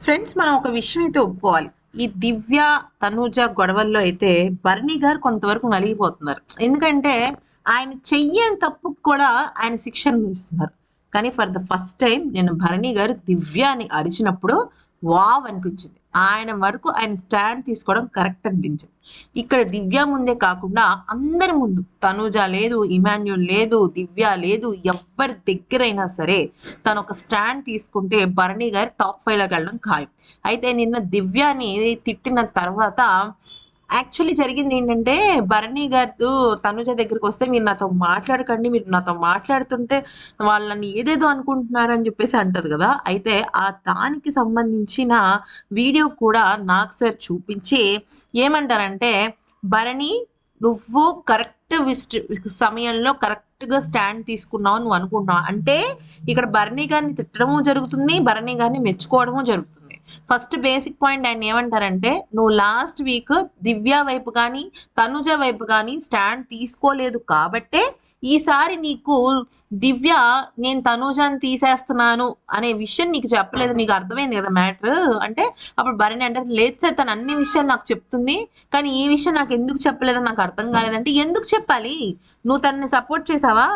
Friends, మనం ఒక విషయం అయితే ఒప్పుకోవాలి. ఈ దివ్య, తనూజ గొడవల్లో అయితే భరణి గారు కొంతవరకు నలిగిపోతున్నారు. ఎందుకంటే ఆయన చెయ్యని తప్పుకు కూడా ఆయన శిక్ష అనుభవిస్తున్నారు. కానీ ఫర్ ద ఫస్ట్ టైం నేను భరణి గారు దివ్య అని అరిచినప్పుడు వావ్ అనిపించింది. ఆయన వరకు ఆయన స్టాండ్ తీసుకోవడం కరెక్ట్ అనిపించింది. ఇక్కడ దివ్య ముందే కాకుండా అందరి ముందు తనూజ లేదు, ఇమాన్యుల్ లేదు, దివ్య లేదు, ఎవ్వరి దగ్గరైనా సరే తను ఒక స్టాండ్ తీసుకుంటే భరణి గారు టాప్ 5 లోకి వెళ్ళడం ఖాయం. అయితే నిన్న దివ్యాని తిట్టిన తర్వాత యాక్చువల్లీ జరిగింది ఏంటంటే, భరణి గారు తనుజ దగ్గరికి వస్తే మీరు నాతో మాట్లాడకండి, మీరు నాతో మాట్లాడుతుంటే వాళ్ళని ఏదేదో అనుకుంటున్నారని చెప్పేసి అంటది కదా. అయితే ఆ దానికి సంబంధించిన వీడియో కూడా నాకు సార్ చూపించి ఏమంటారంటే, భరణి నువ్వు కరెక్ట్ సమయంలో కరెక్ట్ గా స్టాండ్ తీసుకున్నావు నువ్వు అనుకుంటున్నావు అంటే ఇక్కడ భరణి గారిని తిట్టడము జరుగుతుంది, భరణి గారిని మెచ్చుకోవడము జరుగుతుంది. ఫస్ట్ బేసిక్ పాయింట్ ఆయన ఏమంటారంటే, నువ్వు లాస్ట్ వీక్ దివ్య వైపు కానీ తనుజ వైపు కానీ స్టాండ్ తీసుకోలేదు కాబట్టే ఈసారి నీకు దివ్య నేను తనుజాని తీసేస్తున్నాను అనే విషయం నీకు చెప్పలేదు, నీకు అర్థమైంది కదా మ్యాటర్ అంటే. అప్పుడు భరణి అంటే లేదు సార్, తను అన్ని విషయాలు నాకు చెప్తుంది కానీ ఈ విషయం నాకు ఎందుకు చెప్పలేదని నాకు అర్థం కాలేదంటే, ఎందుకు చెప్పాలి? నువ్వు తనని సపోర్ట్ చేసావా?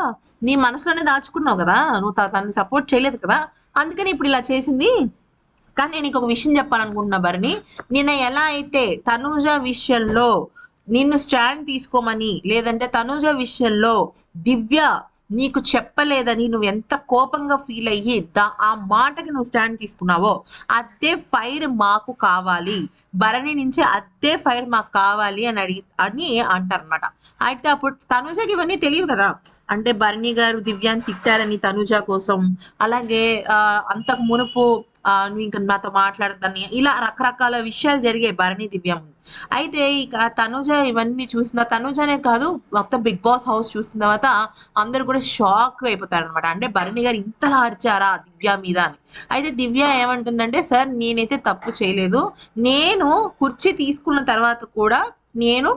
నీ మనసులోనే దాచుకున్నావు కదా, నువ్వు తనని సపోర్ట్ చేయలేదు కదా, అందుకని ఇప్పుడు ఇలా చేసింది. కానీ నేను నీకు ఒక విషయం చెప్పాలనుకుంటున్నా భరణి, నిన్న ఎలా అయితే తనూజ విషయంలో నిన్ను స్టాండ్ తీసుకోమని, లేదంటే తనూజ విషయంలో దివ్య నీకు చెప్పలేదని నువ్వు ఎంత కోపంగా ఫీల్ అయ్యి ఆ మాటకి నువ్వు స్టాండ్ తీసుకున్నావో అదే ఫైర్ మాకు కావాలి, భరణి నుంచి అదే ఫైర్ మాకు కావాలి అని అంటారనమాట. అయితే అప్పుడు తనూజకి ఇవన్నీ తెలియదు కదా, అంటే భరణి గారు దివ్యాన్ని తిట్టారని తనూజ కోసం, అలాగే అంతకు మునుపు నువ్వు ఇంకా నాతో మాట్లాడదని ఇలా రకరకాల విషయాలు జరిగాయి భరణి దివ్యం. అయితే ఇక తనుజ ఇవన్నీ చూసిన, తనుజనే కాదు మొత్తం బిగ్ బాస్ హౌస్ చూసిన తర్వాత అందరు కూడా షాక్ అయిపోతారు అనమాట. అంటే భరణి గారు ఇంతలా అరిచారా దివ్య మీద అని. అయితే దివ్య ఏమంటుందంటే, సార్ నేనైతే తప్పు చేయలేదు, నేను కుర్చీ తీసుకున్న తర్వాత కూడా నేను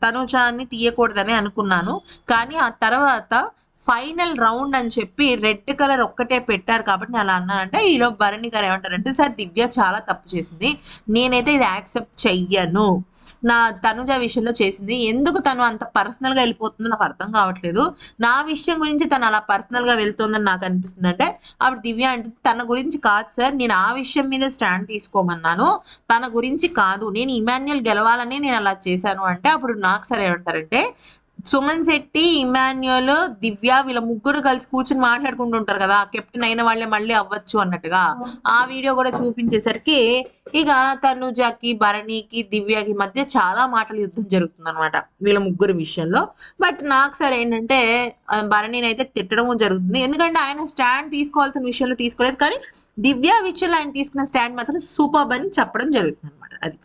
తనుజాన్ని తీయకూడదని అనుకున్నాను, కానీ ఆ తర్వాత ఫైనల్ రౌండ్ అని చెప్పి రెడ్ కలర్ ఒక్కటే పెట్టారు కాబట్టి నేను అలా అన్నానంటే, ఈలో భరణి గారు ఏమంటారంటే, సార్ దివ్య చాలా తప్పు చేసింది, నేనైతే ఇది యాక్సెప్ట్ చెయ్యను, నా తనుజ విషయంలో చేసింది, ఎందుకు తను అంత పర్సనల్ గా వెళ్ళిపోతుందో నాకు అర్థం కావట్లేదు, నా విషయం గురించి తను అలా పర్సనల్ గా వెళ్తుందని నాకు అనిపిస్తుంది అంటే. అప్పుడు దివ్య అంటే, తన గురించి కాదు సార్, నేను ఆ విషయం మీద స్టాండ్ తీసుకోమన్నాను, తన గురించి కాదు, నేను ఇమాన్యుల్ గెలవాలని నేను అలా చేశాను అంటే. అప్పుడు నాకు సార్ ఏమంటారంటే, సుమన్ శెట్టి, ఇమాన్యుల్, దివ్య వీళ్ళ ముగ్గురు కలిసి కూర్చుని మాట్లాడుకుంటుంటారు కదా, కెప్టెన్ అయిన వాళ్ళే మళ్ళీ అవ్వచ్చు అన్నట్టుగా ఆ వీడియో కూడా చూపించేసరికి ఇక తనుజకి, భరణికి, దివ్యకి మధ్య చాలా మాటల యుద్ధం జరుగుతుంది అనమాట వీళ్ళ ముగ్గురు విషయంలో. బట్ నాకు సరే ఏంటంటే భరణిని అయితే తిట్టడం జరుగుతుంది, ఎందుకంటే ఆయన స్టాండ్ తీసుకోవాల్సిన విషయంలో తీసుకోలేదు, కానీ దివ్య విషయంలో ఆయన తీసుకున్న స్టాండ్ మాత్రం సూపర్ అని చెప్పడం జరుగుతుంది అనమాట. అది